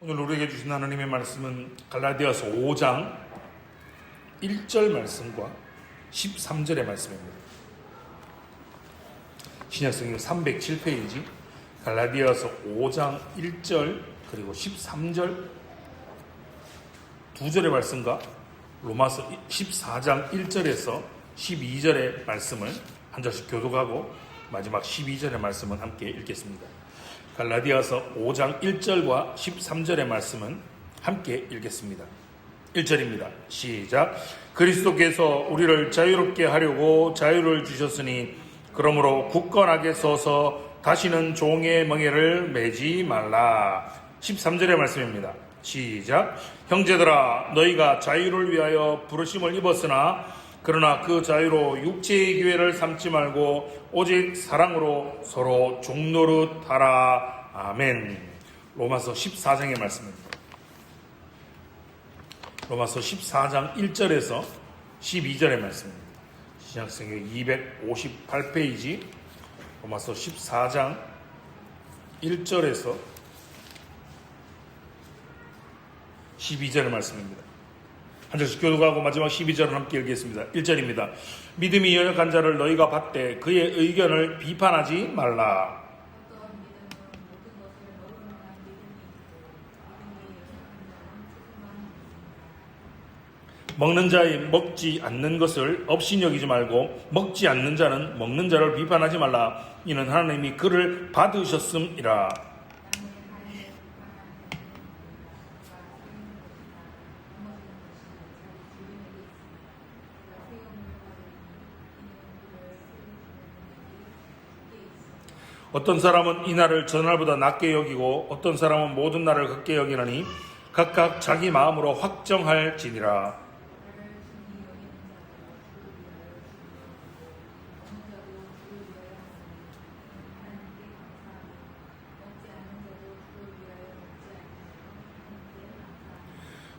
오늘 우리에게 주신 하나님의 말씀은 갈라디아서 5장 1절 말씀과 13절의 말씀입니다. 신약성경 307페이지 갈라디아서 5장 1절 그리고 13절 두 절의 말씀과 로마서 14장 1절에서 12절의 말씀을 한 절씩 교독하고 마지막 12절의 말씀은 함께 읽겠습니다. 갈라디아서 5장 1절과 13절의 말씀은 함께 읽겠습니다. 1절입니다. 시작. 그리스도께서 우리를 자유롭게 하려고 자유를 주셨으니 그러므로 굳건하게 서서 다시는 종의 멍에를 매지 말라. 13절의 말씀입니다. 시작. 형제들아 너희가 자유를 위하여 부르심을 입었으나 그러나 그 자유로 육체의 기회를 삼지 말고 오직 사랑으로 서로 종노릇하라. 아멘. 로마서 14장의 말씀입니다. 로마서 14장 1절에서 12절의 말씀입니다. 신약성경 258페이지 로마서 14장 1절에서 12절의 말씀입니다. 한 절씩 교독하고 마지막 12절을 함께 읽겠습니다. 1절입니다. 믿음이 연약한 자를 너희가 받되 그의 의견을 비판하지 말라. 먹는 자의 먹지 않는 것을 없이 여기지 말고 먹지 않는 자는 먹는 자를 비판하지 말라. 이는 하나님이 그를 받으셨음이라. 어떤 사람은 이 날을 전날보다 낮게 여기고 어떤 사람은 모든 날을 같게 여기나니 각각 자기 마음으로 확정할지니라.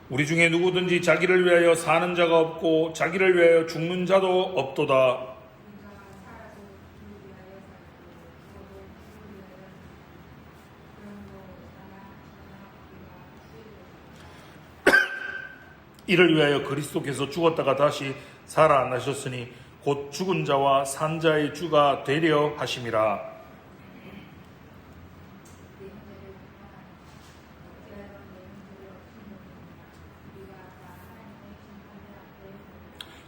우리 중에 누구든지 자기를 위하여 사는 자가 없고 자기를 위하여 죽는 자도 없도다. 이를 위하여 그리스도께서 죽었다가 다시 살아나셨으니 곧 죽은 자와 산 자의 주가 되려 하심이라.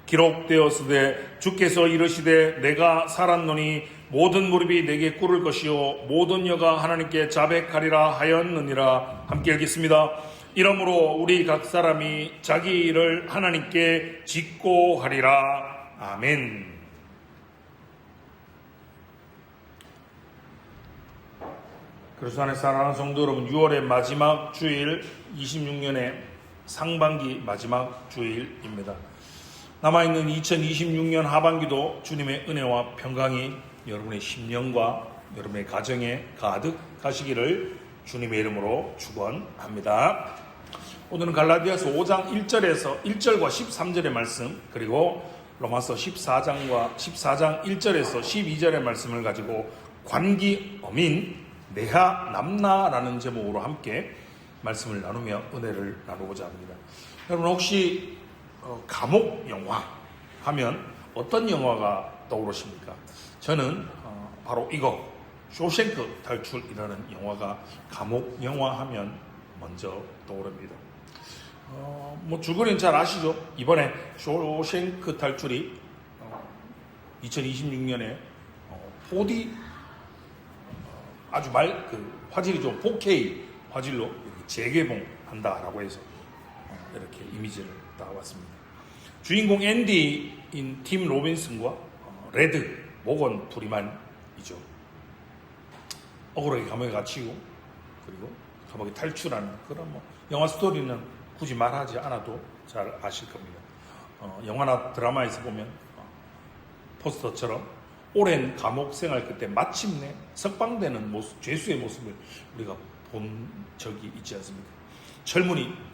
기록되었으되 주께서 이르시되 내가 살았노니 모든 무릎이 내게 꿇을 것이요 모든 혀가 하나님께 자백하리라 하였느니라. 함께 읽겠습니다. 이러므로 우리 각 사람이 자기 일을 하나님께 짓고 하리라. 아멘. 그리스도 안에 사랑하는 성도 여러분, 6월의 마지막 주일, 26년의 상반기 마지막 주일입니다. 남아있는 2026년 하반기도 주님의 은혜와 평강이 여러분의 심령과 여러분의 가정에 가득하시기를 주님의 이름으로 축원합니다. 오늘은 갈라디아서 5장 1절과 13절의 말씀, 그리고 로마서 14장 1절에서 12절의 말씀을 가지고 관기 어민 내하 남나라는 제목으로 함께 말씀을 나누며 은혜를 나누고자 합니다. 여러분 혹시 감옥 영화 하면 어떤 영화가 떠오르십니까? 저는 바로 이거 쇼생크 탈출이라는 영화가 감옥 영화 하면 먼저 떠오릅니다. 줄거리는 잘 아시죠? 이번에 쇼생크 탈출이 2026년에 4D 아주 화질이 좀 4K 화질로 이렇게 재개봉한다라고 해서 이렇게 이미지를 따왔습니다. 주인공 앤디인 팀 로빈슨과 레드 모건 프리만이죠. 억울하게 감옥에 갇히고 그리고 감옥에 탈출하는 그런 영화 스토리는 굳이 말하지 않아도 잘 아실 겁니다. 영화나 드라마에서 보면 포스터처럼 오랜 감옥 생활 끝에 마침내 석방되는 모습, 죄수의 모습을 우리가 본 적이 있지 않습니까?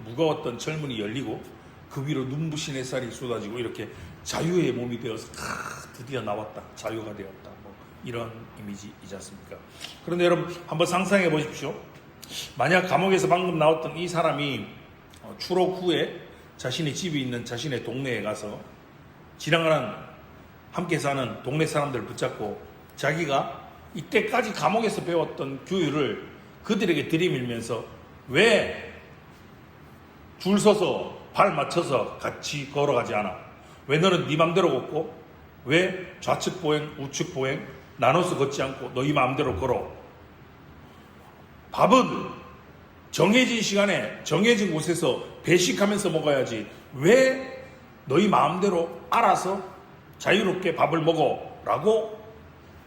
무거웠던 철문이 열리고 그 위로 눈부신 햇살이 쏟아지고 이렇게 자유의 몸이 되어서 드디어 나왔다, 자유가 되었다, 이런 이미지이지 않습니까? 그런데 여러분 한번 상상해 보십시오. 만약 감옥에서 방금 나왔던 이 사람이 출옥 후에 자신의 집이 있는 자신의 동네에 가서 지나가는 함께 사는 동네 사람들을 붙잡고 자기가 이때까지 감옥에서 배웠던 교율을 그들에게 들이밀면서 왜 줄 서서 발 맞춰서 같이 걸어가지 않아? 왜 너는 네 맘대로 걷고 왜 좌측 보행 우측 보행 나눠서 걷지 않고 너희 마음대로 걸어? 밥은 정해진 시간에 정해진 곳에서 배식하면서 먹어야지 왜 너희 마음대로 알아서 자유롭게 밥을 먹어? 라고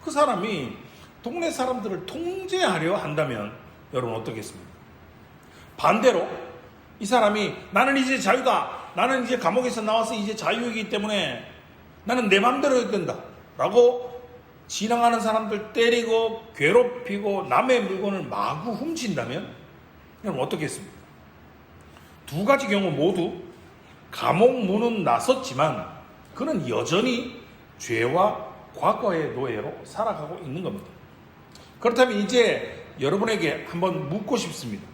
그 사람이 동네 사람들을 통제하려 한다면 여러분 어떻겠습니까? 반대로 이 사람이 나는 이제 자유다. 나는 이제 감옥에서 나와서 이제 자유이기 때문에 나는 내 마음대로 해야 된다. 라고 지나가는 사람들 때리고 괴롭히고 남의 물건을 마구 훔친다면 여러분 어떻겠습니까? 두 가지 경우 모두 감옥 문은 나섰지만 그는 여전히 죄와 과거의 노예로 살아가고 있는 겁니다. 그렇다면 이제 여러분에게 한번 묻고 싶습니다.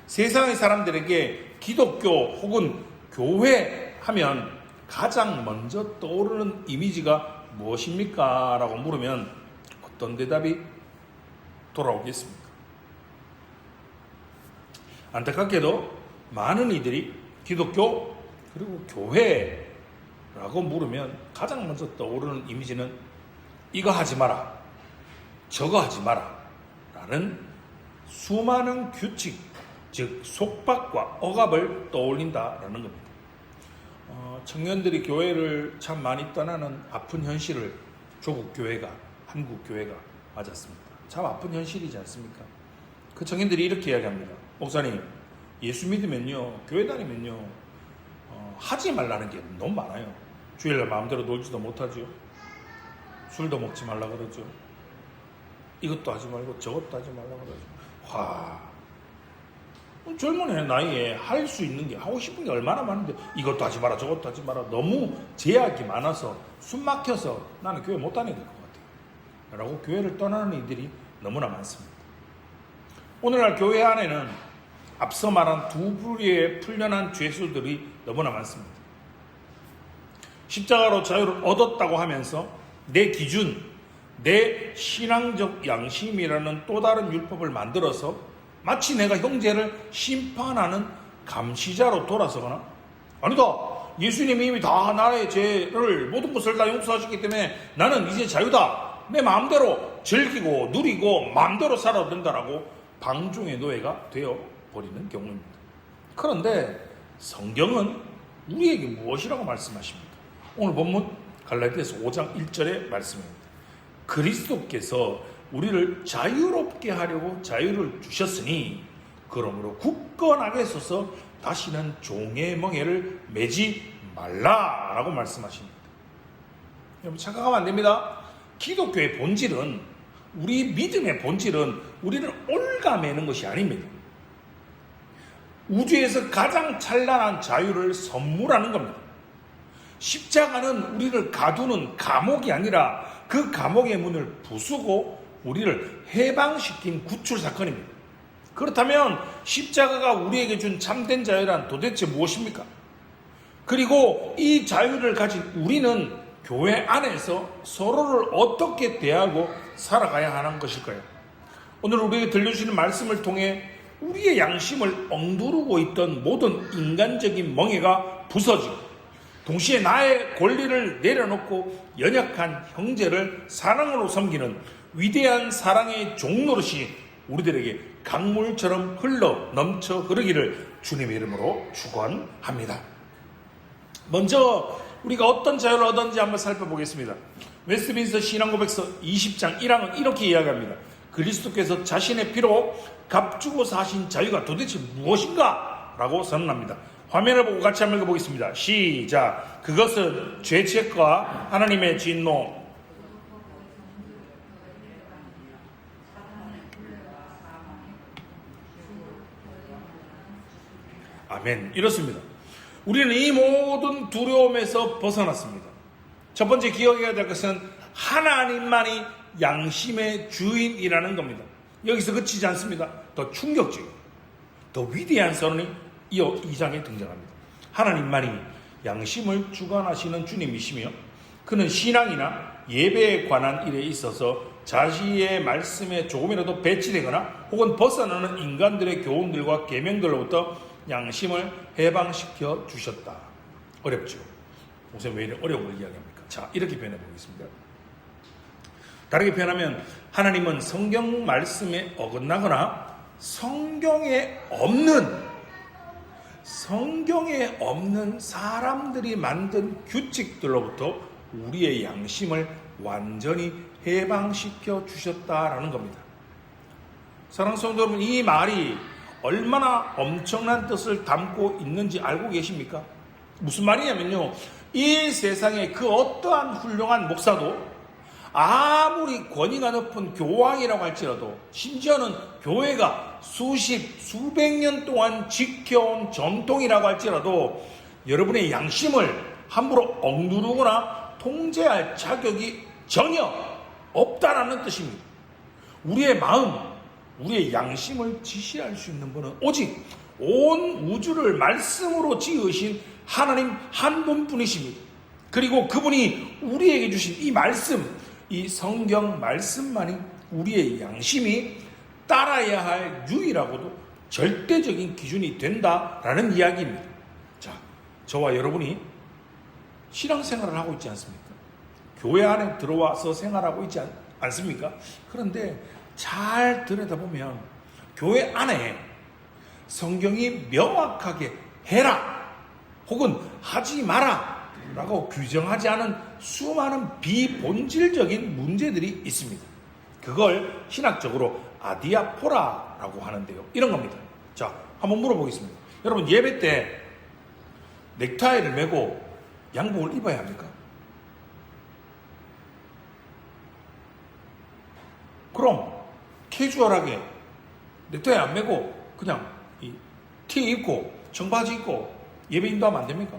세상의 사람들에게 기독교 혹은 교회 하면 가장 먼저 떠오르는 이미지가 무엇입니까? 라고 물으면 어떤 대답이 돌아오겠습니까? 안타깝게도 많은 이들이 기독교 그리고 교회라고 물으면 가장 먼저 떠오르는 이미지는 이거 하지 마라, 저거 하지 마라 라는 수많은 규칙, 즉 속박과 억압을 떠올린다라는 겁니다. 청년들이 교회를 참 많이 떠나는 아픈 현실을 조국 교회가, 한국 교회가 맞았습니다. 참 아픈 현실이지 않습니까? 그 청년들이 이렇게 이야기합니다. 목사님, 예수 믿으면요, 교회 다니면요, 하지 말라는 게 너무 많아요. 주일날 마음대로 놀지도 못하죠. 술도 먹지 말라 그러죠. 이것도 하지 말고 저것도 하지 말라 그러죠. 젊은 애 나이에 할 수 있는 게 하고 싶은 게 얼마나 많은데 이것도 하지 마라 저것도 하지 마라 너무 제약이 많아서 숨 막혀서 나는 교회 못 다녀야 될 것 같아요 라고 교회를 떠나는 이들이 너무나 많습니다. 오늘날 교회 안에는 앞서 말한 두 부류의 풀려난 죄수들이 너무나 많습니다. 십자가로 자유를 얻었다고 하면서 내 기준, 내 신앙적 양심이라는 또 다른 율법을 만들어서 마치 내가 형제를 심판하는 감시자로 돌아서거나 아니다, 예수님이 이미 다 나의 죄를 모든 것을 다 용서하셨기 때문에 나는 이제 자유다, 내 마음대로 즐기고 누리고 마음대로 살아도 된다라고 방종의 노예가 되어버리는 경우입니다. 그런데 성경은 우리에게 무엇이라고 말씀하십니까? 오늘 본문 갈라디아서 5장 1절의 말씀입니다. 그리스도께서 우리를 자유롭게 하려고 자유를 주셨으니 그러므로 굳건하게 서서 다시는 종의 멍에를 매지 말라라고 말씀하십니다. 여러분 착각하면 안 됩니다. 기독교의 본질은, 우리 믿음의 본질은 우리를 올가매는 것이 아닙니다. 우주에서 가장 찬란한 자유를 선물하는 겁니다. 십자가는 우리를 가두는 감옥이 아니라 그 감옥의 문을 부수고 우리를 해방시킨 구출 사건입니다. 그렇다면 십자가가 우리에게 준 참된 자유란 도대체 무엇입니까? 그리고 이 자유를 가진 우리는 교회 안에서 서로를 어떻게 대하고 살아가야 하는 것일까요? 오늘 우리에게 들려주시는 말씀을 통해 우리의 양심을 엉두르고 있던 모든 인간적인 멍에가 부서지고 동시에 나의 권리를 내려놓고 연약한 형제를 사랑으로 섬기는 위대한 사랑의 종노릇이 우리들에게 강물처럼 흘러 넘쳐 흐르기를 주님의 이름으로 축원합니다. 먼저 우리가 어떤 자유를 얻었는지 한번 살펴보겠습니다. 웨스트민스터 신앙고백서 20장 1항은 이렇게 이야기합니다. 그리스도께서 자신의 피로 값주고 사신 자유가 도대체 무엇인가? 라고 선언합니다. 화면을 보고 같이 한번 읽어보겠습니다. 시작. 그것은 죄책과 하나님의 진노, 아멘. 이렇습니다. 우리는 이 모든 두려움에서 벗어났습니다. 첫 번째 기억해야 될 것은 하나님만이 양심의 주인이라는 겁니다. 여기서 그치지 않습니다. 더 충격적인, 더 위대한 선언이 이어 2장에 등장합니다. 하나님만이 양심을 주관하시는 주님이시며 그는 신앙이나 예배에 관한 일에 있어서 자신의 말씀에 조금이라도 배치되거나 혹은 벗어나는 인간들의 교훈들과 계명들로부터 양심을 해방시켜 주셨다. 어렵죠? 목사님 왜 이렇게 어려운 걸 이야기합니까? 자, 이렇게 표현해 보겠습니다. 다르게 표현하면 하나님은 성경 말씀에 어긋나거나 성경에 없는 사람들이 만든 규칙들로부터 우리의 양심을 완전히 해방시켜 주셨다라는 겁니다. 사랑하는 성도 여러분, 이 말이 얼마나 엄청난 뜻을 담고 있는지 알고 계십니까? 무슨 말이냐면요, 이 세상에 그 어떠한 훌륭한 목사도 아무리 권위가 높은 교황이라고 할지라도, 심지어는 교회가 수백 년 동안 지켜온 전통이라고 할지라도 여러분의 양심을 함부로 억누르거나 통제할 자격이 전혀 없다라는 뜻입니다. 우리의 마음, 우리의 양심을 지시할 수 있는 분은 오직 온 우주를 말씀으로 지으신 하나님 한 분뿐이십니다. 그리고 그분이 우리에게 주신 이 말씀, 이 성경 말씀만이 우리의 양심이 따라야 할 유일하고도 절대적인 기준이 된다라는 이야기입니다. 자, 저와 여러분이 신앙생활을 하고 있지 않습니까? 교회 안에 들어와서 생활하고 있지 않습니까? 그런데 잘 들여다보면 교회 안에 성경이 명확하게 해라 혹은 하지 마라 라고 규정하지 않은 수많은 비본질적인 문제들이 있습니다. 그걸 신학적으로 아디아포라라고 하는데요. 이런 겁니다. 자, 한번 물어보겠습니다. 여러분, 예배 때 넥타이를 메고 양복을 입어야 합니까? 그럼 캐주얼하게 넥타이 안 메고 그냥 티 입고 청바지 입고 예배 인도하면 안 됩니까?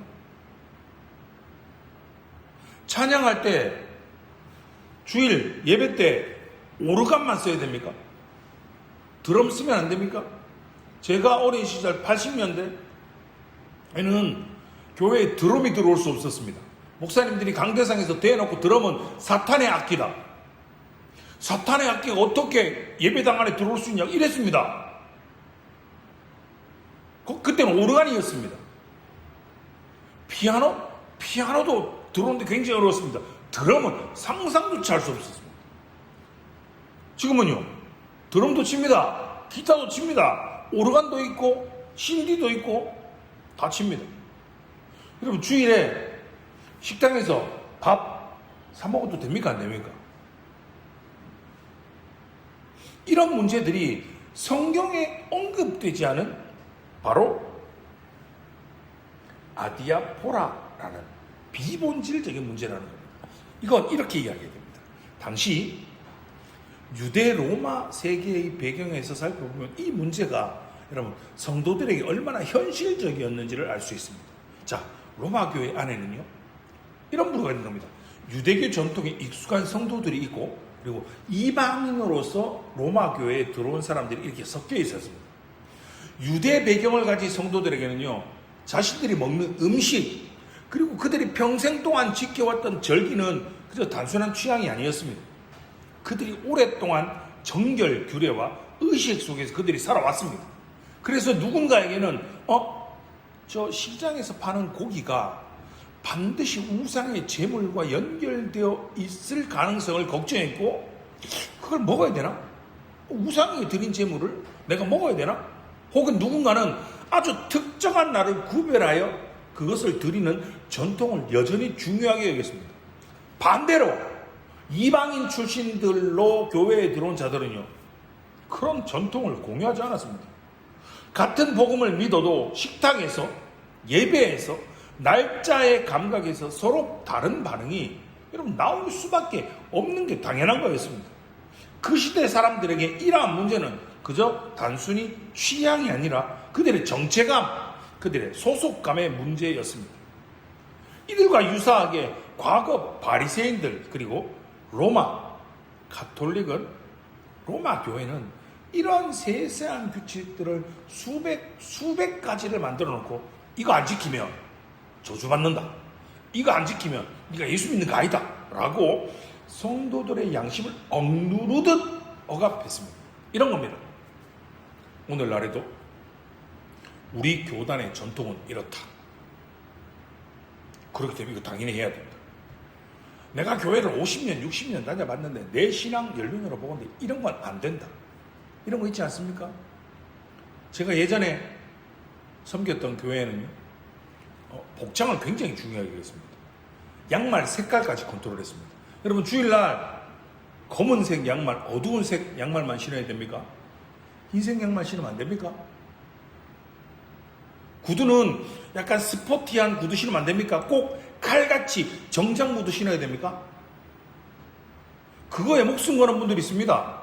찬양할 때 주일 예배 때 오르간만 써야 됩니까? 드럼 쓰면 안 됩니까? 제가 어린 시절 80년대에는 교회에 드럼이 들어올 수 없었습니다. 목사님들이 강대상에서 대놓고 드럼은 사탄의 악기다. 사탄의 악기가 어떻게 예배당 안에 들어올 수 있냐 이랬습니다. 그때는 오르간이었습니다. 피아노도 들어오는데 굉장히 어려웠습니다. 드럼은 상상조차 할 수 없었습니다. 지금은요, 드럼도 칩니다. 기타도 칩니다. 오르간도 있고 신디도 있고 다 칩니다. 여러분, 주일에 식당에서 밥 사 먹어도 됩니까? 안 됩니까? 이런 문제들이 성경에 언급되지 않은 바로 아디아포라라는 비본질적인 문제라는 겁니다. 이건 이렇게 이야기해야 됩니다. 당시 유대 로마 세계의 배경에서 살펴보면 이 문제가 여러분 성도들에게 얼마나 현실적이었는지를 알 수 있습니다. 자, 로마 교회 안에는요 이런 부류가 있는 겁니다. 유대교 전통에 익숙한 성도들이 있고, 그리고 이방인으로서 로마 교회에 들어온 사람들이 이렇게 섞여 있었습니다. 유대 배경을 가진 성도들에게는요, 자신들이 먹는 음식, 그리고 그들이 평생 동안 지켜왔던 절기는 그저 단순한 취향이 아니었습니다. 그들이 오랫동안 정결, 규례와 의식 속에서 그들이 살아왔습니다. 그래서 누군가에게는 저 시장에서 파는 고기가 반드시 우상의 제물과 연결되어 있을 가능성을 걱정했고, 그걸 먹어야 되나? 우상이 드린 제물을 내가 먹어야 되나? 혹은 누군가는 아주 특정한 날을 구별하여 그것을 드리는 전통을 여전히 중요하게 여겼습니다. 반대로 이방인 출신들로 교회에 들어온 자들은요, 그런 전통을 공유하지 않았습니다. 같은 복음을 믿어도 식탁에서, 예배에서, 날짜의 감각에서 서로 다른 반응이 여러분 나올 수밖에 없는 게 당연한 거였습니다. 그 시대 사람들에게 이러한 문제는 그저 단순히 취향이 아니라 그들의 정체감, 그들의 소속감의 문제였습니다. 이들과 유사하게 과거 바리새인들, 그리고 로마 가톨릭은, 로마 교회는 이런 세세한 규칙들을 수백 가지를 만들어 놓고 이거 안 지키면 저주받는다. 이거 안 지키면 네가 예수 믿는 거 아니다. 라고 성도들의 양심을 억누르듯 억압했습니다. 이런 겁니다. 오늘날에도 우리 교단의 전통은 이렇다. 그렇기 때문에 이거 당연히 해야 된다. 내가 교회를 50년, 60년 다녀봤는데 내 신앙 연륜으로 보건데 이런 건 안 된다. 이런 거 있지 않습니까? 제가 예전에 섬겼던 교회는요, 복장을 굉장히 중요하게 했습니다. 양말 색깔까지 컨트롤했습니다. 여러분 주일날 검은색 양말, 어두운 색 양말만 신어야 됩니까? 흰색 양말 신으면 안 됩니까? 구두는 약간 스포티한 구두 신으면 안 됩니까? 꼭 칼같이 정장 구두 신어야 됩니까? 그거에 목숨 거는 분들이 있습니다.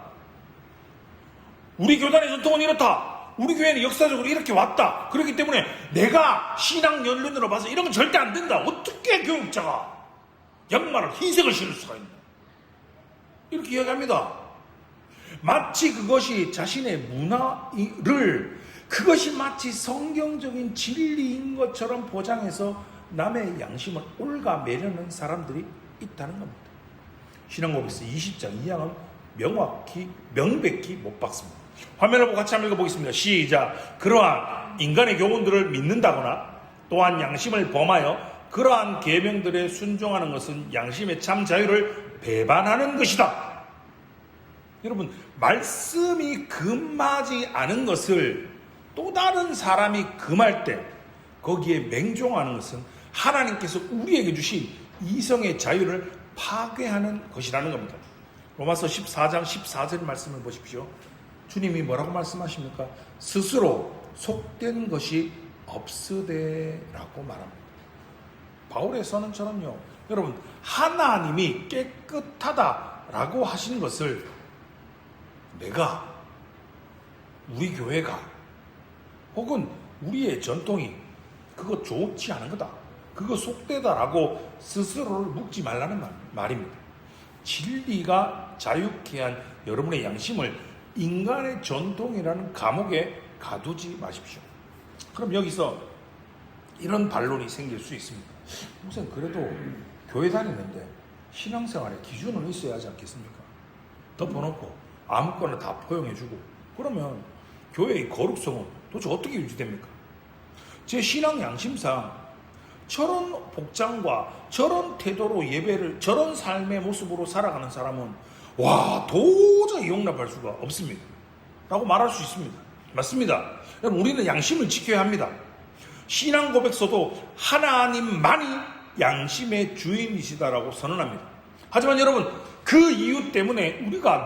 우리 교단의 전통은 이렇다. 우리 교회는 역사적으로 이렇게 왔다. 그렇기 때문에 내가 신앙 연륜으로 봐서 이런 건 절대 안 된다. 어떻게 교육자가 양말을 흰색을 신을 수가 있나? 이렇게 이야기합니다. 마치 그것이 자신의 문화를 그것이 마치 성경적인 진리인 것처럼 포장해서 남의 양심을 옭아매려는 사람들이 있다는 겁니다. 신앙고백서 20장 2항은 명백히 못 박습니다. 화면을 보고 같이 한번 읽어보겠습니다. 시작. 그러한 인간의 교훈들을 믿는다거나 또한 양심을 범하여 그러한 계명들에 순종하는 것은 양심의 참 자유를 배반하는 것이다. 여러분, 말씀이 금하지 않은 것을 또 다른 사람이 금할 때 거기에 맹종하는 것은 하나님께서 우리에게 주신 이성의 자유를 파괴하는 것이라는 겁니다. 로마서 14장 14절 말씀을 보십시오. 주님이 뭐라고 말씀하십니까? 스스로 속된 것이 없으되라고 말합니다. 바울의 선언처럼요. 여러분, 하나님이 깨끗하다라고 하신 것을 내가, 우리 교회가, 혹은 우리의 전통이 그거 좋지 않은 거다, 그거 속되다라고 스스로를 묻지 말라는 말입니다. 진리가 자유케 한 여러분의 양심을 인간의 전통이라는 감옥에 가두지 마십시오. 그럼 여기서 이런 반론이 생길 수 있습니다. 목사님, 그래도 교회 다니는데 신앙생활에 기준은 있어야 하지 않겠습니까? 덮어놓고 아무거나 다 포용해주고 그러면 교회의 거룩성은 도대체 어떻게 유지됩니까? 제 신앙 양심상 저런 복장과 저런 태도로 예배를, 저런 삶의 모습으로 살아가는 사람은 와, 도저히 용납할 수가 없습니다 라고 말할 수 있습니다. 맞습니다. 여러분, 우리는 양심을 지켜야 합니다. 신앙 고백서도 하나님만이 양심의 주인이시다라고 선언합니다. 하지만 여러분, 그 이유 때문에 우리가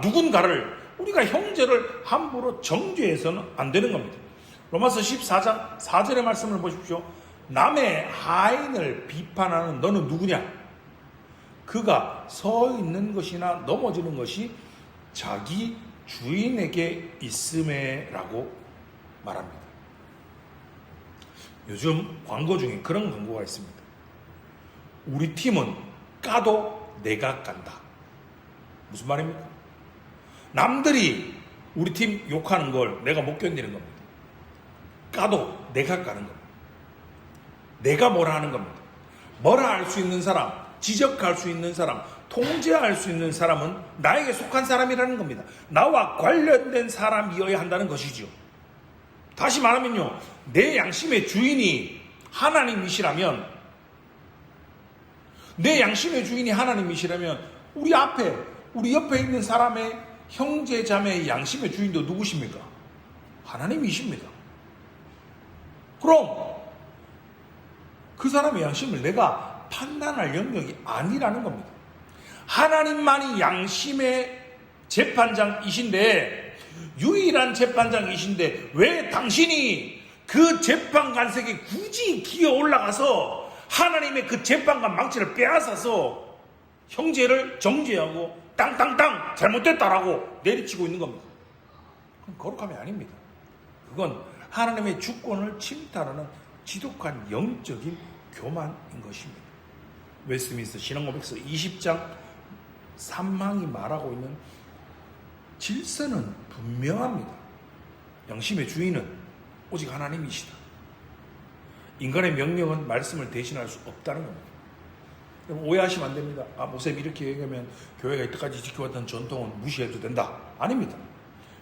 형제를 함부로 정죄해서는 안 되는 겁니다. 로마서 14장 4절의 말씀을 보십시오. 남의 하인을 비판하는 너는 누구냐? 그가 서 있는 것이나 넘어지는 것이 자기 주인에게 있음에라고 말합니다. 요즘 광고 중에 그런 광고가 있습니다. 우리 팀은 까도 내가 깐다. 무슨 말입니까? 남들이 우리 팀 욕하는 걸 내가 못 견디는 겁니다. 까도 내가 까는 겁니다. 내가 뭐라 하는 겁니다. 뭐라 할 수 있는 사람, 지적할 수 있는 사람, 통제할 수 있는 사람은 나에게 속한 사람이라는 겁니다. 나와 관련된 사람이어야 한다는 것이죠. 다시 말하면요, 내 양심의 주인이 하나님이시라면, 우리 옆에 있는 사람의 형제 자매의 양심의 주인도 누구십니까? 하나님이십니다. 그럼 그 사람의 양심을 내가 판단할 영역이 아니라는 겁니다. 하나님만이 양심의 재판장이신데, 유일한 재판장이신데 왜 당신이 그 재판관석에 굳이 기어 올라가서 하나님의 그 재판관 망치를 빼앗아서 형제를 정죄하고 땅땅땅 잘못됐다라고 내리치고 있는 겁니다. 그건 거룩함이 아닙니다. 그건 하나님의 주권을 침탈하는 지독한 영적인 교만인 것입니다. 웨스트민스터 신앙고백서 20장 3항이 말하고 있는 질서는 분명합니다. 양심의 주인은 오직 하나님이시다. 인간의 명령은 말씀을 대신할 수 없다는 겁니다. 오해하시면 안 됩니다. 목사님 이렇게 얘기하면 교회가 이때까지 지켜왔던 전통은 무시해도 된다. 아닙니다.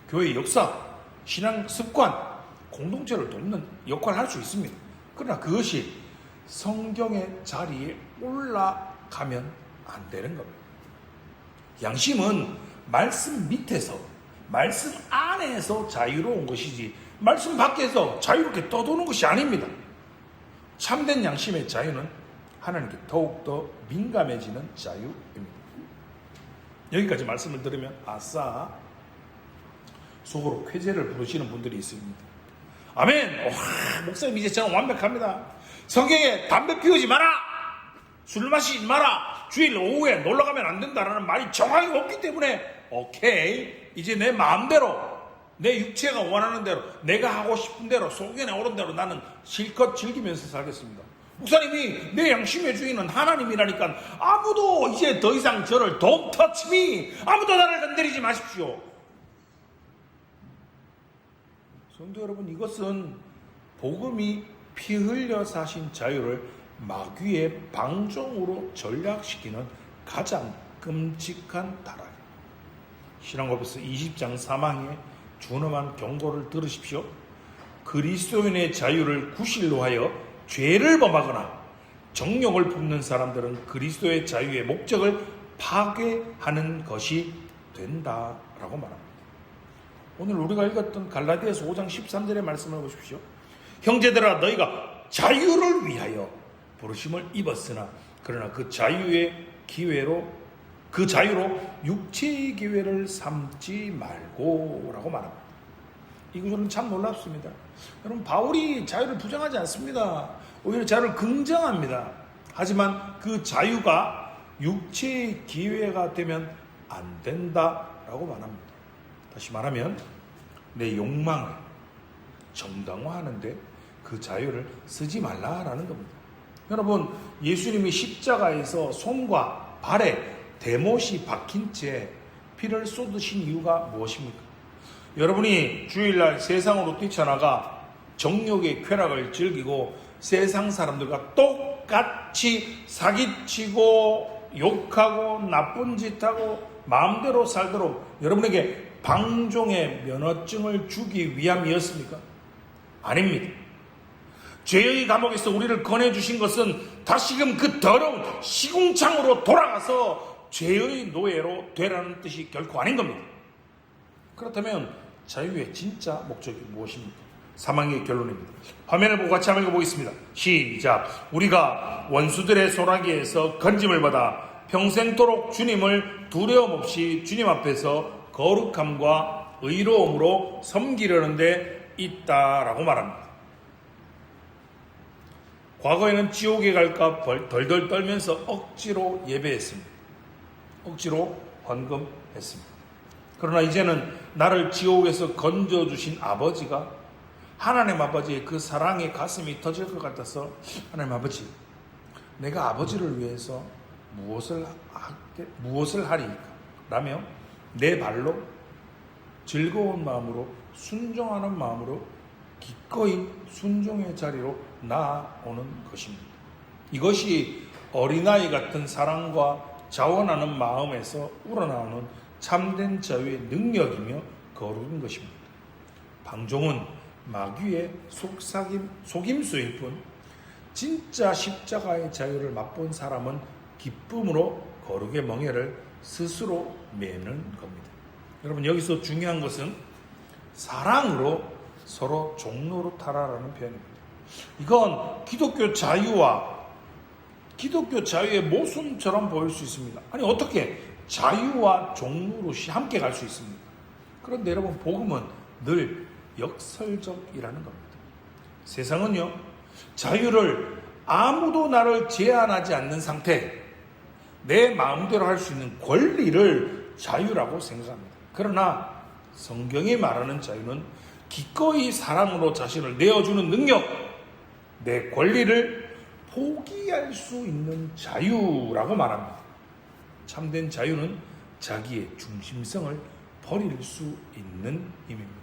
교회의 역사, 신앙 습관, 공동체를 돕는 역할을 할 수 있습니다. 그러나 그것이 성경의 자리에 올라가면 안 되는 겁니다. 양심은 말씀 밑에서, 말씀 안에서 자유로운 것이지 말씀 밖에서 자유롭게 떠도는 것이 아닙니다. 참된 양심의 자유는 하나님께 더욱더 민감해지는 자유입니다. 여기까지 말씀을 들으면 아싸 속으로 쾌재를 부르시는 분들이 있습니다. 아멘. 목사님 이제 저는 완벽합니다. 성경에 담배 피우지 마라, 술 마시지 마라, 주일 오후에 놀러 가면 안 된다라는 말이 정확히 없기 때문에 오케이, 이제 내 마음대로, 내 육체가 원하는 대로, 내가 하고 싶은 대로, 소견에 오른 대로 나는 실컷 즐기면서 살겠습니다. 목사님이 내 양심의 주인은 하나님이라니까 아무도 이제 더 이상 저를 Don't touch me, 아무도 나를 건드리지 마십시오. 성도 여러분, 이것은 복음이 피 흘려 사신 자유를 마귀의 방종으로 전략시키는 가장 끔찍한 다라입니다. 신앙고백서 20장 3항에 준엄한 경고를 들으십시오. 그리스도인의 자유를 구실로 하여 죄를 범하거나 정욕을 품는 사람들은 그리스도의 자유의 목적을 파괴하는 것이 된다라고 말합니다. 오늘 우리가 읽었던 갈라디아서 5장 13절의 말씀을 보십시오. 형제들아, 너희가 자유를 위하여 부르심을 입었으나 그러나 그 자유로 육체의 기회를 삼지 말고 라고 말합니다. 이 구절은 참 놀랍습니다. 여러분, 바울이 자유를 부정하지 않습니다. 오히려 자유를 긍정합니다. 하지만 그 자유가 육체의 기회가 되면 안 된다라고 말합니다. 다시 말하면 내 욕망을 정당화하는데 그 자유를 쓰지 말라라는 겁니다. 여러분, 예수님이 십자가에서 손과 발에 대못이 박힌 채 피를 쏟으신 이유가 무엇입니까? 여러분이 주일날 세상으로 뛰쳐나가 정욕의 쾌락을 즐기고 세상 사람들과 똑같이 사기치고 욕하고 나쁜 짓하고 마음대로 살도록 여러분에게 방종의 면허증을 주기 위함이었습니까? 아닙니다. 죄의 감옥에서 우리를 건해주신 것은 다시금 그 더러운 시궁창으로 돌아가서 죄의 노예로 되라는 뜻이 결코 아닌 겁니다. 그렇다면 자유의 진짜 목적이 무엇입니까? 사망의 결론입니다. 화면을 보고 같이 한번 읽어보겠습니다. 시작. 우리가 원수들의 소나기에서 건짐을 받아 평생토록 주님을 두려움 없이 주님 앞에서 거룩함과 의로움으로 섬기려는 데 있다라고 말합니다. 과거에는 지옥에 갈까 덜덜 떨면서 억지로 예배했습니다. 억지로 헌금했습니다. 그러나 이제는 나를 지옥에서 건져주신 아버지가, 하나님 아버지의 그 사랑에 가슴이 터질 것 같아서, 하나님 아버지, 내가 아버지를 위해서 무엇을 하리까? 라며 내 발로 즐거운 마음으로, 순종하는 마음으로 기꺼이 순종의 자리로 나아오는 것입니다. 이것이 어린아이 같은 사랑과 자원하는 마음에서 우러나오는 참된 자유의 능력이며 거룩인 것입니다. 방종은 마귀의 속임수일 뿐 진짜 십자가의 자유를 맛본 사람은 기쁨으로 거룩의 멍에를 스스로 매는 겁니다. 여러분, 여기서 중요한 것은 사랑으로 서로 종노릇하라라는 표현입니다. 이건 기독교 자유의 모순처럼 보일 수 있습니다. 아니, 어떻게 자유와 종노릇이 함께 갈 수 있습니까? 그런데 여러분, 복음은 늘 역설적이라는 겁니다. 세상은요, 자유를 아무도 나를 제한하지 않는 상태, 내 마음대로 할 수 있는 권리를 자유라고 생각합니다. 그러나 성경이 말하는 자유는 기꺼이 사랑으로 자신을 내어주는 능력, 내 권리를 포기할 수 있는 자유라고 말합니다. 참된 자유는 자기의 중심성을 버릴 수 있는 힘입니다.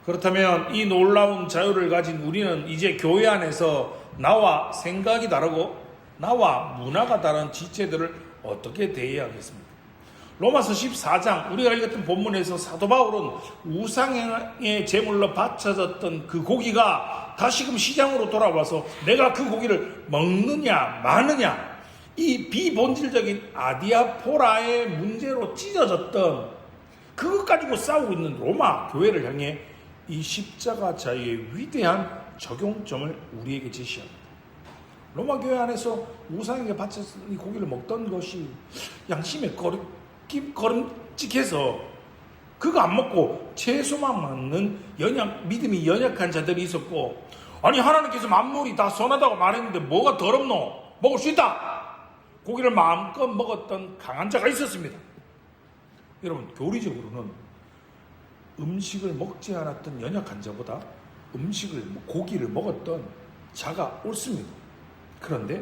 그렇다면 이 놀라운 자유를 가진 우리는 이제 교회 안에서 나와 생각이 다르고 나와 문화가 다른 지체들을 어떻게 대해야 하겠습니까? 로마서 14장 우리가 읽었던 본문에서 사도 바울은 우상의 제물로 바쳐졌던 그 고기가 다시금 시장으로 돌아와서 내가 그 고기를 먹느냐 마느냐 이 비본질적인 아디아포라의 문제로 찢어졌던 그것 가지고 싸우고 있는 로마 교회를 향해 이 십자가 자유의 위대한 적용점을 우리에게 제시합니다. 로마 교회 안에서 우상에게 바쳐진 이 고기를 먹던 것이 양심에 거름직해서 그거 안 먹고 채소만 먹는 믿음이 연약한 자들이 있었고, 아니 하나님께서 만물이 다 선하다고 말했는데 뭐가 더럽노? 먹을 수 있다. 고기를 마음껏 먹었던 강한 자가 있었습니다. 여러분, 교리적으로는 음식을 먹지 않았던 연약한 자보다 고기를 먹었던 자가 옳습니다. 그런데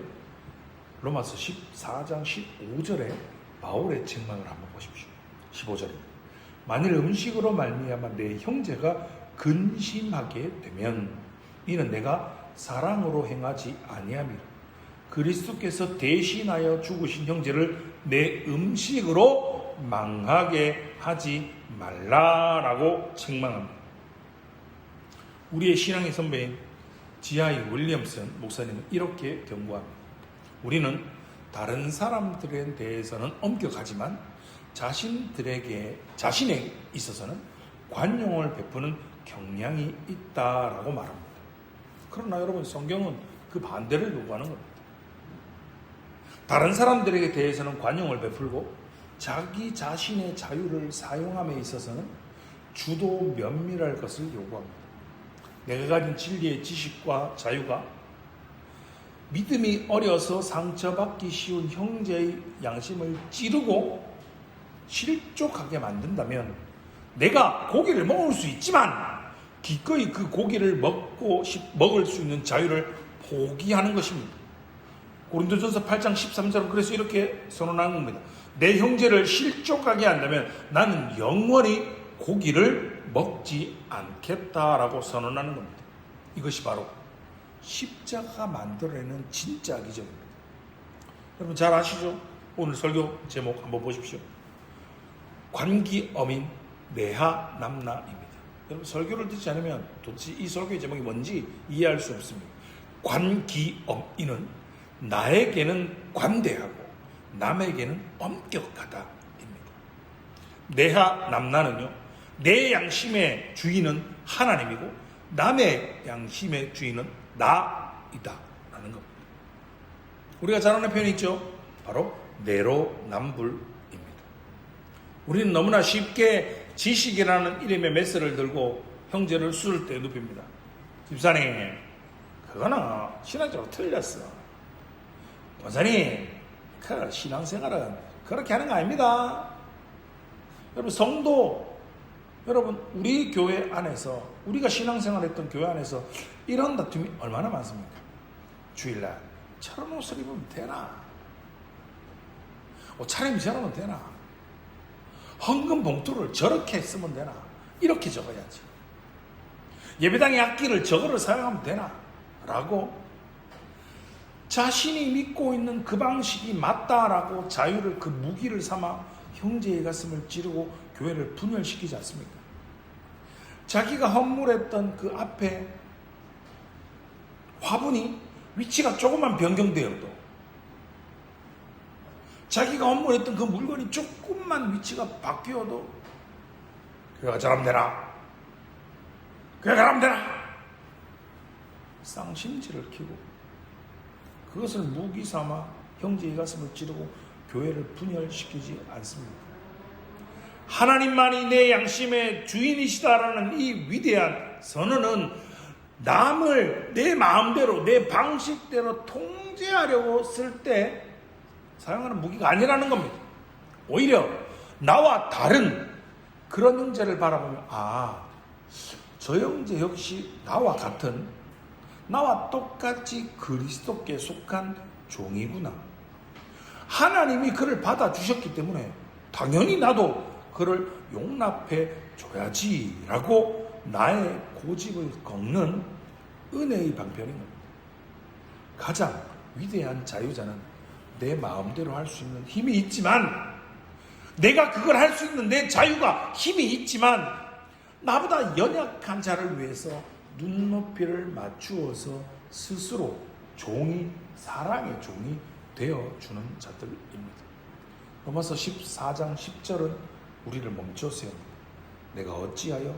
로마서 14장 15절에 바울의 책망을 한번 보십시오. 15절입니다. 만일 음식으로 말미암아 내 형제가 근심하게 되면 이는 내가 사랑으로 행하지 아니함이라. 그리스도께서 대신하여 죽으신 형제를 내 음식으로 망하게 하지 말라라고 책망합니다. 우리의 신앙의 선배인 지하이 윌리엄슨 목사님은 이렇게 경고합니다. 우리는 다른 사람들에 대해서는 엄격하지만 자신에 있어서는 관용을 베푸는 경향이 있다라고 말합니다. 그러나 여러분, 성경은 그 반대를 요구하는 겁니다. 다른 사람들에게 대해서는 관용을 베풀고 자기 자신의 자유를 사용함에 있어서는 주도 면밀할 것을 요구합니다. 내가 가진 진리의 지식과 자유가 믿음이 어려서 상처받기 쉬운 형제의 양심을 찌르고 실족하게 만든다면 내가 고기를 먹을 수 있지만 기꺼이 그 고기를 먹을 수 있는 자유를 포기하는 것입니다. 고린도전서 8장 13절은 그래서 이렇게 선언하는 겁니다. 내 형제를 실족하게 한다면 나는 영원히 고기를 먹지 않겠다라고 선언하는 겁니다. 이것이 바로 십자가가 만들어내는 진짜 기적입니다. 여러분 잘 아시죠? 오늘 설교 제목 한번 보십시오. 관기어민 내하남나입니다. 여러분 설교를 듣지 않으면 도대체 이 설교의 제목이 뭔지 이해할 수 없습니다. 관기엄인은 나에게는 관대하고 남에게는 엄격하다입니다. 내하남나는요, 내 양심의 주인은 하나님이고 남의 양심의 주인은 나이다 라는 겁니다. 우리가 잘 아는 표현이 있죠. 바로 내로남불입니다. 우리는 너무나 쉽게 지식이라는 이름의 메스를 들고 형제를 수술 때 눕힙니다. 집사님, 그거는 신앙적으로 틀렸어. 원사님, 그 신앙생활은 그렇게 하는 거 아닙니다. 여러분, 성도 여러분, 우리 교회 안에서, 우리가 신앙생활했던 교회 안에서 이런 다툼이 얼마나 많습니까? 주일날 저런 옷을 입으면 되나? 옷차림이 저러면 되나? 헌금 봉투를 저렇게 쓰면 되나? 이렇게 적어야지. 예배당의 악기를 저거를 사용하면 되나? 라고 자신이 믿고 있는 그 방식이 맞다라고 자유를 그 무기를 삼아 형제의 가슴을 찌르고 교회를 분열시키지 않습니까? 자기가 헌물했던 그 앞에 화분이 위치가 조금만 변경되어도, 자기가 헌물했던 그 물건이 조금만 위치가 바뀌어도 교회가 잘하면 되나? 교회가 잘하면 되나? 쌍심지를 키고 그것을 무기 삼아 형제의 가슴을 찌르고 교회를 분열시키지 않습니다. 하나님만이 내 양심의 주인이시다라는 이 위대한 선언은 남을 내 마음대로 내 방식대로 통제하려고 쓸 때 사용하는 무기가 아니라는 겁니다. 오히려 나와 다른 그런 형제를 바라보면 저 형제 역시 나와 같은, 나와 똑같이 그리스도께 속한 종이구나. 하나님이 그를 받아주셨기 때문에 당연히 나도 그를 용납해 줘야지라고 나의 고집을 꺾는 은혜의 방편인 겁니다. 가장 위대한 자유자는 내 마음대로 할 수 있는 힘이 있지만, 내가 그걸 할 수 있는 내 자유가 힘이 있지만, 나보다 연약한 자를 위해서 눈높이를 맞추어서 스스로 사랑의 종이 되어주는 자들입니다. 로마서 14장 10절은 우리를 멈춰 세웁니다. 내가 어찌하여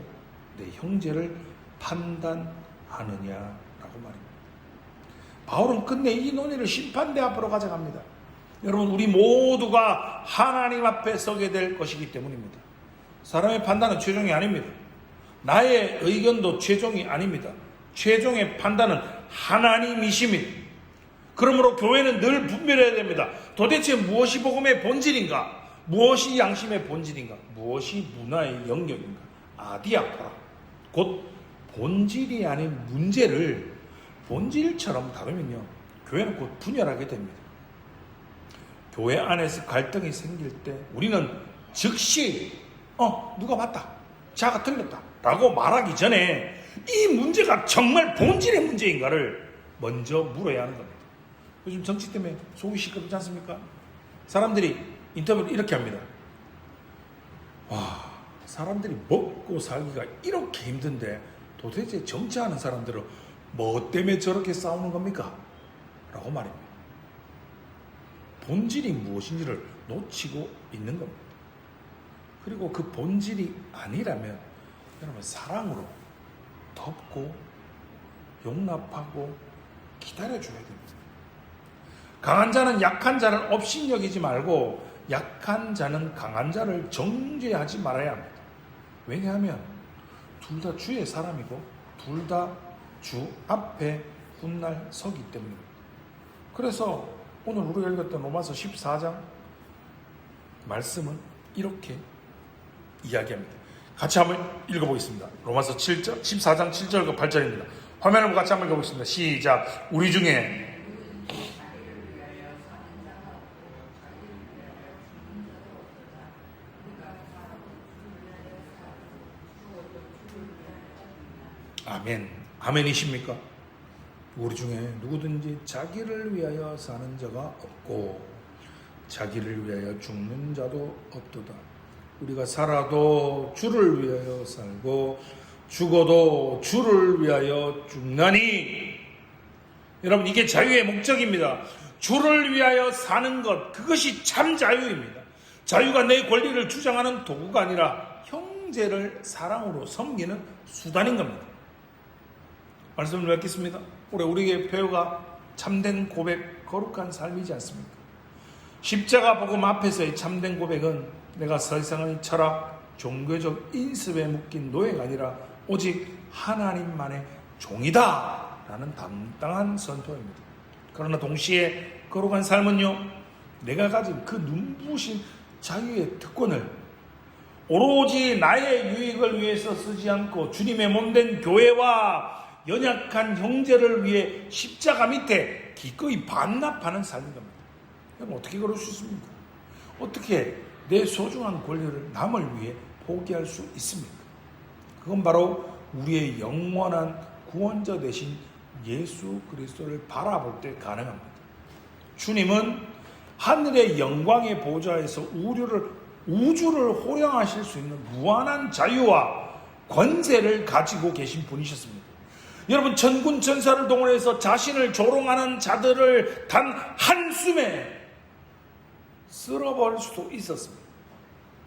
내 형제를 판단하느냐라고 말입니다. 바울은 끝내 이 논의를 심판대 앞으로 가져갑니다. 여러분, 우리 모두가 하나님 앞에 서게 될 것이기 때문입니다. 사람의 판단은 최종이 아닙니다. 나의 의견도 최종이 아닙니다. 최종의 판단은 하나님이십니다. 그러므로 교회는 늘 분별해야 됩니다. 도대체 무엇이 복음의 본질인가? 무엇이 양심의 본질인가? 무엇이 문화의 영역인가? 아디아포라, 곧 본질이 아닌 문제를 본질처럼 다루면요, 교회는 곧 분열하게 됩니다. 교회 안에서 갈등이 생길 때 우리는 즉시 누가 맞다, 자가 틀렸다 라고 말하기 전에 이 문제가 정말 본질의 문제인가를 먼저 물어야 하는 겁니다. 요즘 정치 때문에 속이 시끄럽지 않습니까? 사람들이 인터뷰를 이렇게 합니다. 사람들이 먹고 살기가 이렇게 힘든데 도대체 정치하는 사람들은 뭐 때문에 저렇게 싸우는 겁니까? 라고 말입니다. 본질이 무엇인지를 놓치고 있는 겁니다. 그리고 그 본질이 아니라면 여러분, 사랑으로 덮고 용납하고 기다려줘야 됩니다. 강한 자는 약한 자를 업신여기지 말고 약한 자는 강한 자를 정죄하지 말아야 합니다. 왜냐하면 둘 다 주의 사람이고 둘 다 주 앞에 훗날 서기 때문입니다. 그래서 오늘 우리가 읽었던 로마서 14장 말씀은 이렇게 이야기합니다. 같이 한번 읽어보겠습니다. 로마서 14장 7절과 8절입니다. 화면을 같이 한번 읽어보겠습니다. 시작. 우리 중에 아멘. 아멘이십니까? 우리 중에 누구든지 자기를 위하여 사는 자가 없고 자기를 위하여 죽는 자도 없도다. 우리가 살아도 주를 위하여 살고 죽어도 주를 위하여 죽나니. 여러분, 이게 자유의 목적입니다. 주를 위하여 사는 것, 그것이 참 자유입니다. 자유가 내 권리를 주장하는 도구가 아니라 형제를 사랑으로 섬기는 수단인 겁니다. 말씀을 맺겠습니다. 올해 우리에게 표가 참된 고백, 거룩한 삶이지 않습니까? 십자가 복음 앞에서의 참된 고백은 내가 세상의 철학, 종교적 인습에 묶인 노예가 아니라 오직 하나님만의 종이다 라는 당당한 선포입니다. 그러나 동시에 거룩한 삶은요, 내가 가진 그 눈부신 자유의 특권을 오로지 나의 유익을 위해서 쓰지 않고 주님의 몸된 교회와 연약한 형제를 위해 십자가 밑에 기꺼이 반납하는 삶인 겁니다. 여러분, 어떻게 그럴 수 있습니까? 어떻게 내 소중한 권리를 남을 위해 포기할 수 있습니까? 그건 바로 우리의 영원한 구원자 되신 예수 그리스도를 바라볼 때 가능합니다. 주님은 하늘의 영광의 보좌에서 우주를 호령하실 수 있는 무한한 자유와 권세를 가지고 계신 분이셨습니다. 여러분, 천군 천사를 동원해서 자신을 조롱하는 자들을 단 한숨에 쓸어버릴 수도 있었습니다.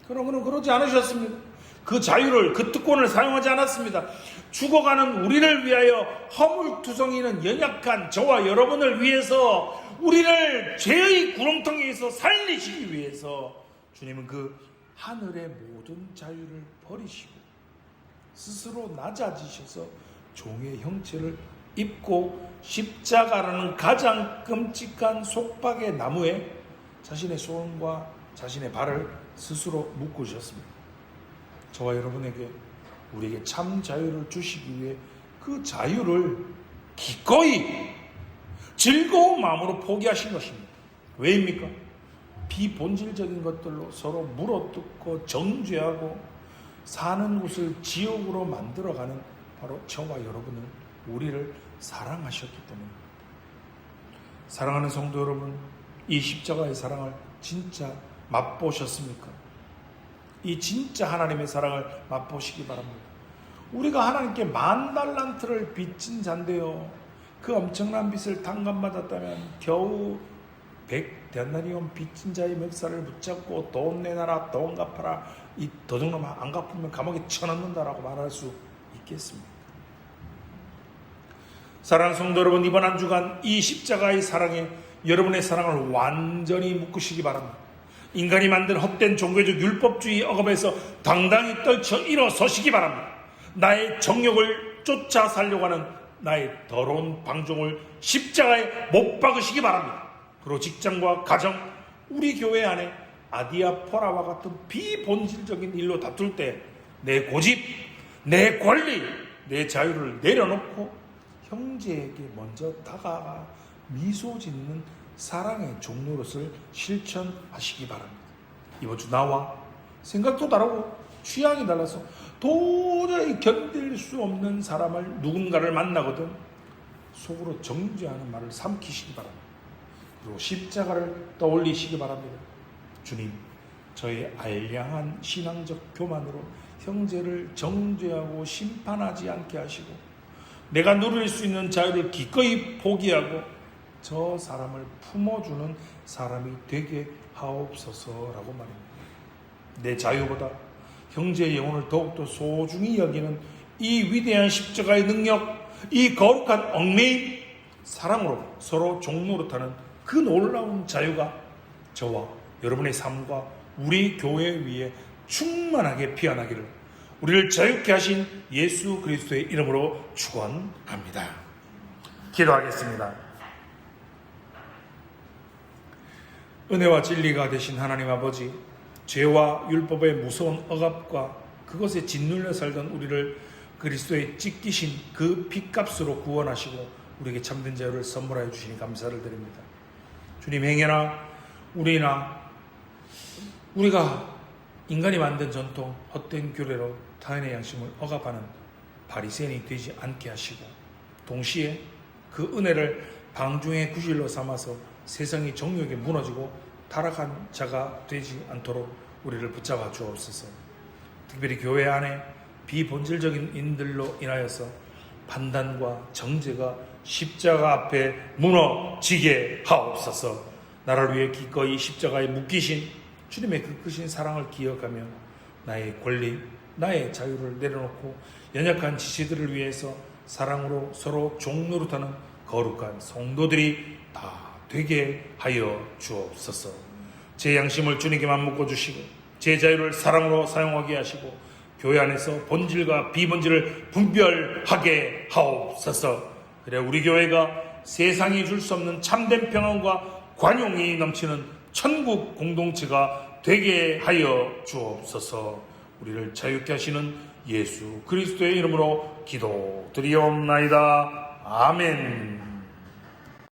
그러므로 그러지 않으셨습니다. 그 자유를, 그 특권을 사용하지 않았습니다. 죽어가는 우리를 위하여 허물투성이는 연약한 저와 여러분을 위해서, 우리를 죄의 구렁텅이에서 살리시기 위해서 주님은 그 하늘의 모든 자유를 버리시고 스스로 낮아지셔서 종의 형체를 입고 십자가라는 가장 끔찍한 속박의 나무에 자신의 손과 자신의 발을 스스로 묶으셨습니다. 저와 여러분에게, 우리에게 참 자유를 주시기 위해 그 자유를 기꺼이 즐거운 마음으로 포기하신 것입니다. 왜입니까? 비본질적인 것들로 서로 물어뜯고 정죄하고 사는 곳을 지옥으로 만들어가는 바로 저와 여러분은 우리를 사랑하셨기 때문입니다. 사랑하는 성도 여러분, 이 십자가의 사랑을 진짜 맛보셨습니까? 이 진짜 하나님의 사랑을 맛보시기 바랍니다. 우리가 하나님께 10,000달란트를 빚진 자인데요, 그 엄청난 빚을 탕감받았다면 겨우 100데나리온 빚진 자의 멱살을 붙잡고 돈 내놔라, 돈 갚아라, 이 도둑놈 안 갚으면 감옥에 쳐넣는다라고 말할 수 있겠습니까? 사랑하는 성도 여러분, 이번 한 주간 이 십자가의 사랑에 여러분의 사랑을 완전히 묶으시기 바랍니다. 인간이 만든 헛된 종교적 율법주의 억압에서 당당히 떨쳐 일어서시기 바랍니다. 나의 정욕을 쫓아 살려고 하는 나의 더러운 방종을 십자가에 못 박으시기 바랍니다. 그리고 직장과 가정, 우리 교회 안에 아디아포라와 같은 비본질적인 일로 다툴 때 내 고집, 내 권리, 내 자유를 내려놓고 형제에게 먼저 다가가 미소 짓는 사랑의 종노릇을 실천하시기 바랍니다. 이번 주 나와 생각도 다르고 취향이 달라서 도저히 견딜 수 없는 사람을 누군가를 만나거든 속으로 정죄하는 말을 삼키시기 바랍니다. 그리고 십자가를 떠올리시기 바랍니다. 주님, 저의 알량한 신앙적 교만으로 형제를 정죄하고 심판하지 않게 하시고 내가 누릴 수 있는 자유를 기꺼이 포기하고 저 사람을 품어주는 사람이 되게 하옵소서라고 말입니다. 내 자유보다 형제의 영혼을 더욱더 소중히 여기는 이 위대한 십자가의 능력, 이 거룩한 얽매임, 사랑으로 서로 종노릇하는 그 놀라운 자유가 저와 여러분의 삶과 우리 교회 위에 충만하게 피어나기를 우리를 자유케 하신 예수 그리스도의 이름으로 축원합니다. 기도하겠습니다. 은혜와 진리가 되신 하나님 아버지, 죄와 율법의 무서운 억압과 그것에 짓눌려 살던 우리를 그리스도의 찢기신 그 핏값으로 구원하시고 우리에게 참된 자유를 선물하여 주시니 감사를 드립니다. 주님, 행여나 우리가 인간이 만든 전통, 헛된 규례로 타인의 양심을 억압하는 바리새인이 되지 않게 하시고 동시에 그 은혜를 방중의 구실로 삼아서 세상이 정욕에 무너지고 타락한 자가 되지 않도록 우리를 붙잡아 주옵소서. 특별히 교회 안에 비본질적인 인들로 인하여서 판단과 정죄가 십자가 앞에 무너지게 하옵소서. 나를 위해 기꺼이 십자가에 묶이신 주님의 그 크신 사랑을 기억하며 나의 권리, 나의 자유를 내려놓고 연약한 지체들을 위해서 사랑으로 서로 종노릇하는 거룩한 성도들이 다 되게 하여 주옵소서. 제 양심을 주님께만 묶어주시고 제 자유를 사랑으로 사용하게 하시고 교회 안에서 본질과 비본질을 분별하게 하옵소서. 그래 우리 교회가 세상이 줄 수 없는 참된 평안과 관용이 넘치는 천국 공동체가 되게 하여 주옵소서. 우리를 자유케 하시는 예수 그리스도의 이름으로 기도드리옵나이다. 아멘.